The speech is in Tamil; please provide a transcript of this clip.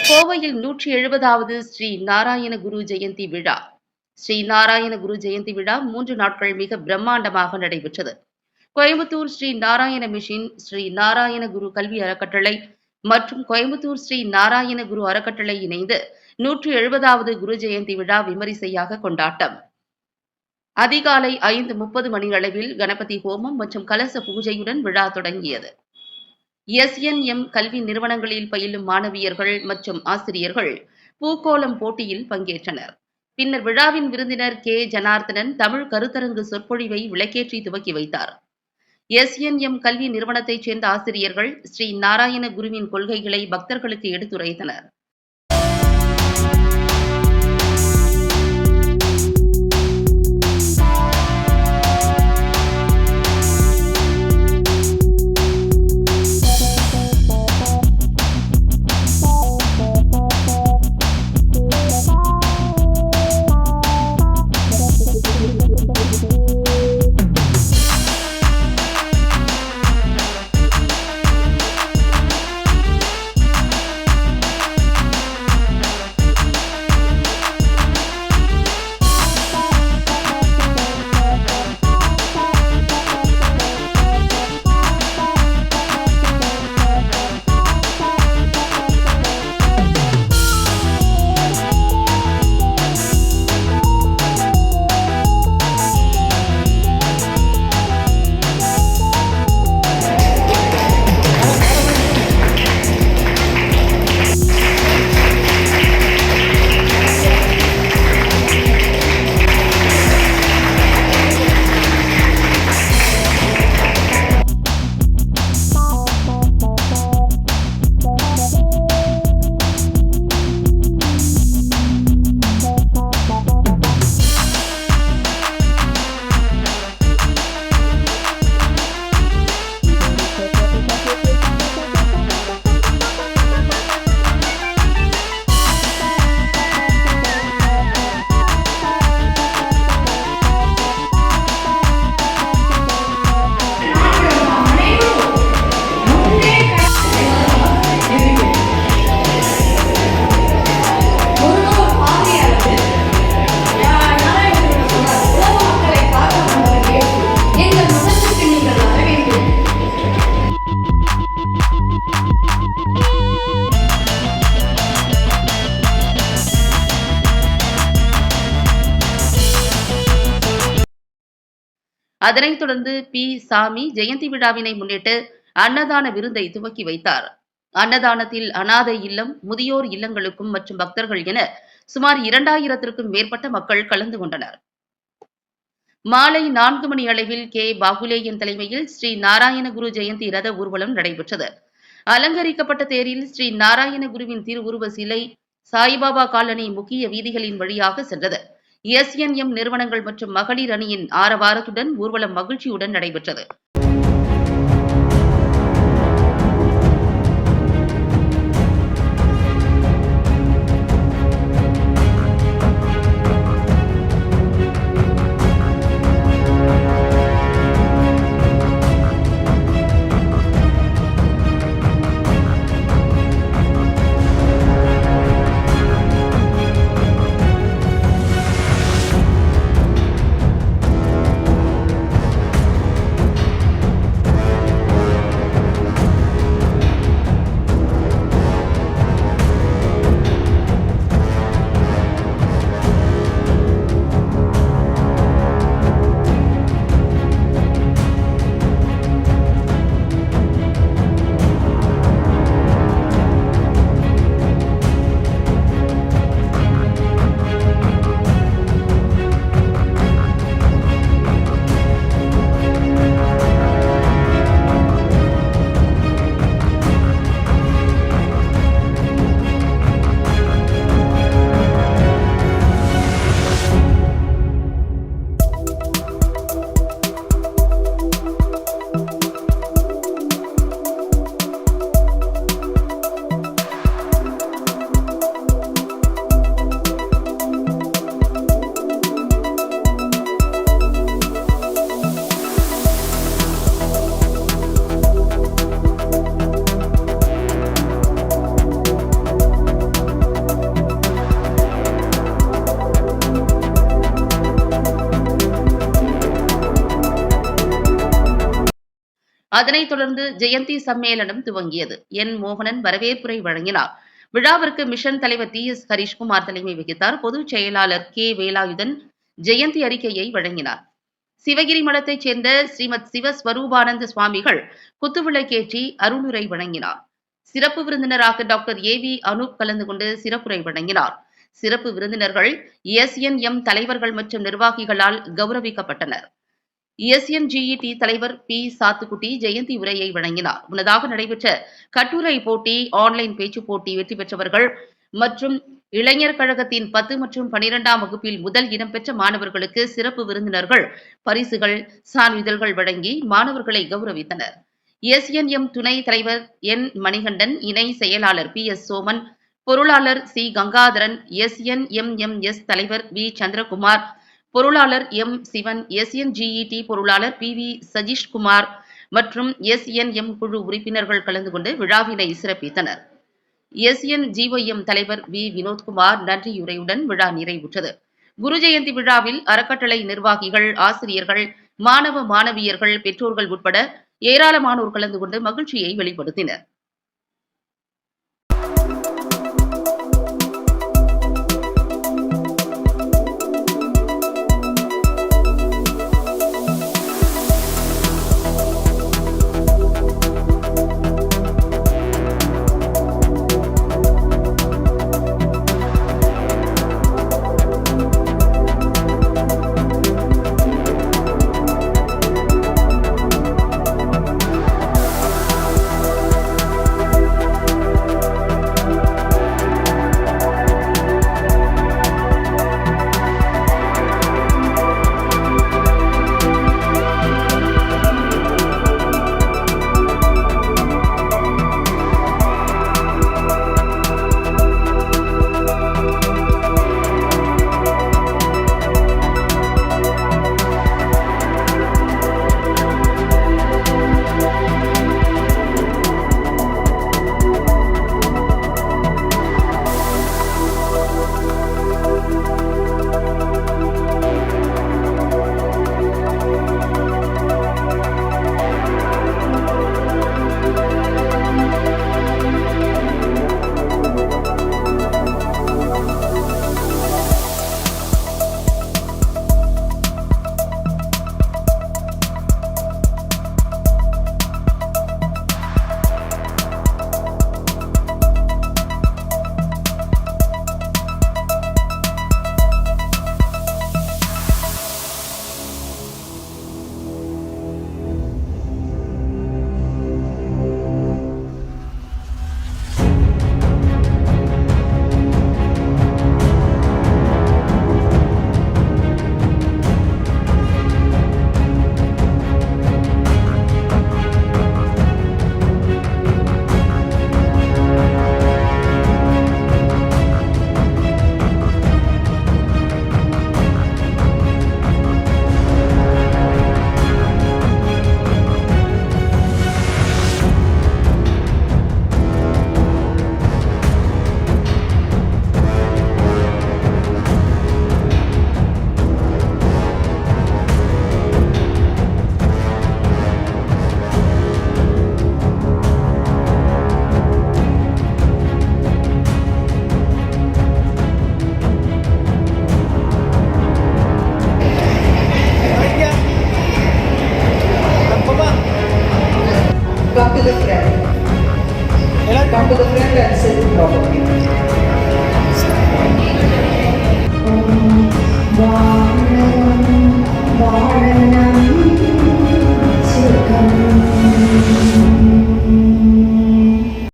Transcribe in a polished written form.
கோவையில் 170வது ஸ்ரீ நாராயண குரு ஜெயந்தி விழா. ஸ்ரீ நாராயண குரு ஜெயந்தி விழா 3 நாட்கள் மிக பிரம்மாண்டமாக நடைபெற்றது. கோயம்புத்தூர் ஸ்ரீ நாராயண மிஷன், ஸ்ரீ நாராயண குரு கல்வி அறக்கட்டளை மற்றும் கோயம்புத்தூர் ஸ்ரீ நாராயண குரு அறக்கட்டளை இணைந்து 170வது குரு ஜெயந்தி விழா விமரிசையாக கொண்டாட்டம். அதிகாலை 5:30 மணியளவில் கணபதி ஹோமம் மற்றும் கலச பூஜையுடன் விழா தொடங்கியது. SNM கல்வி நிறுவனங்களில் பயிலும் மாணவியர்கள் மற்றும் ஆசிரியர்கள் பூக்கோளம் போட்டியில் பங்கேற்றனர். பின்னர் விழாவின் விருந்தினர் கே. ஜனார்த்தனன் தமிழ் கருத்தரங்கு சொற்பொழிவை விளக்கேற்றி துவக்கி வைத்தார். SNM கல்வி நிறுவனத்தைச் சேர்ந்த ஆசிரியர்கள் ஸ்ரீ நாராயண குருவின் கொள்கைகளை பக்தர்களுக்கு எடுத்துரைத்தனர். அதனைத் தொடர்ந்து பி. சாமி ஜெயந்தி விழாவினை முன்னிட்டு அன்னதான விருந்தை துவக்கி வைத்தார். அன்னதானத்தில் அனாதை இல்லம், முதியோர் இல்லங்களுக்கும் மற்றும் பக்தர்கள் என சுமார் 2000த்திற்கும் மேற்பட்ட மக்கள் கலந்து கொண்டனர். மாலை 4 மணி அளவில் கே. பாகுலேயன் தலைமையில் ஸ்ரீ நாராயண குரு ஜெயந்தி ரத ஊர்வலம் நடைபெற்றது. அலங்கரிக்கப்பட்ட தேரில் ஸ்ரீ நாராயண குருவின் திருவுருவ சிலை சாய்பாபா காலனி முக்கிய வீதிகளின் வழியாக சென்றது. SNM நிறுவனங்கள் மற்றும் மகளிர் அணியின் ஆரவாரத்துடன் ஊர்வலம் மகிழ்ச்சியுடன் நடைபெற்றது. அதனைத் தொடர்ந்து ஜெயந்தி சம்மேளனம் துவங்கியது. என். மோகனன் வரவேற்புரை வழங்கினார். விழாவிற்கு மிஷன் தலைவர் டி.எஸ். ஹரிஷ்குமார் தலைமை வகித்தார். பொதுச் செயலாளர் கே. வேலாயுதன் ஜெயந்தி அறிக்கையை வழங்கினார். சிவகிரி மடத்தைச் சேர்ந்த ஸ்ரீமத் சிவஸ்வரூபானந்த சுவாமிகள் குத்துவிளக்கேற்றி அருளுரை வழங்கினார். சிறப்பு விருந்தினராக டாக்டர் ஏ.வி. அனூப் கலந்து கொண்டு சிறப்புரை வழங்கினார். சிறப்பு விருந்தினர்கள் எஸ்.என்.எம். தலைவர்கள் மற்றும் நிர்வாகிகளால் கௌரவிக்கப்பட்டனர். எஸ்.என்.ஜி.இ.டி. தலைவர் பி. சாத்துக்குட்டி ஜெயந்தி உரையை வழங்கினார். முன்னதாக நடைபெற்ற கட்டுரை போட்டி, ஆன்லைன் பேச்சுப் போட்டி வெற்றி பெற்றவர்கள் மற்றும் இளைஞர் கழகத்தின் 10 மற்றும் 12ஆம் வகுப்பில் முதல் இடம்பெற்ற மாணவர்களுக்கு சிறப்பு விருந்தினர்கள் பரிசுகள், சான்றிதழ்கள் வழங்கி மாணவர்களை கௌரவித்தனர். எஸ்.என்.எம். துணைத் தலைவர் என். மணிகண்டன், இணை செயலாளர் பி.எஸ். சோமன், பொருளாளர் சி. கங்காதரன், எஸ்.என்.எம்.எம்.எஸ். தலைவர் வி. சந்திரகுமார், பொருளாளர் எம். சிவன், எஸ்.என்.ஜி.இ.டி. பொருளாளர் பி.வி. சஜீஷ்குமார் மற்றும் எஸ்.என்.எம். குழு உறுப்பினர்கள் கலந்து கொண்டு விழாவினை சிறப்பித்தனர். எஸ்.என்.ஜி.ஒய்.எம். தலைவர் வி. வினோத்குமார் நன்றியுரையுடன் விழா நிறைவுற்றது. குரு ஜெயந்தி விழாவில் அறக்கட்டளை நிர்வாகிகள், ஆசிரியர்கள், மாணவ மாணவியர்கள், பெற்றோர்கள் உட்பட ஏராளமானோர் கலந்து கொண்டு மகிழ்ச்சியை வெளிப்படுத்தினர்.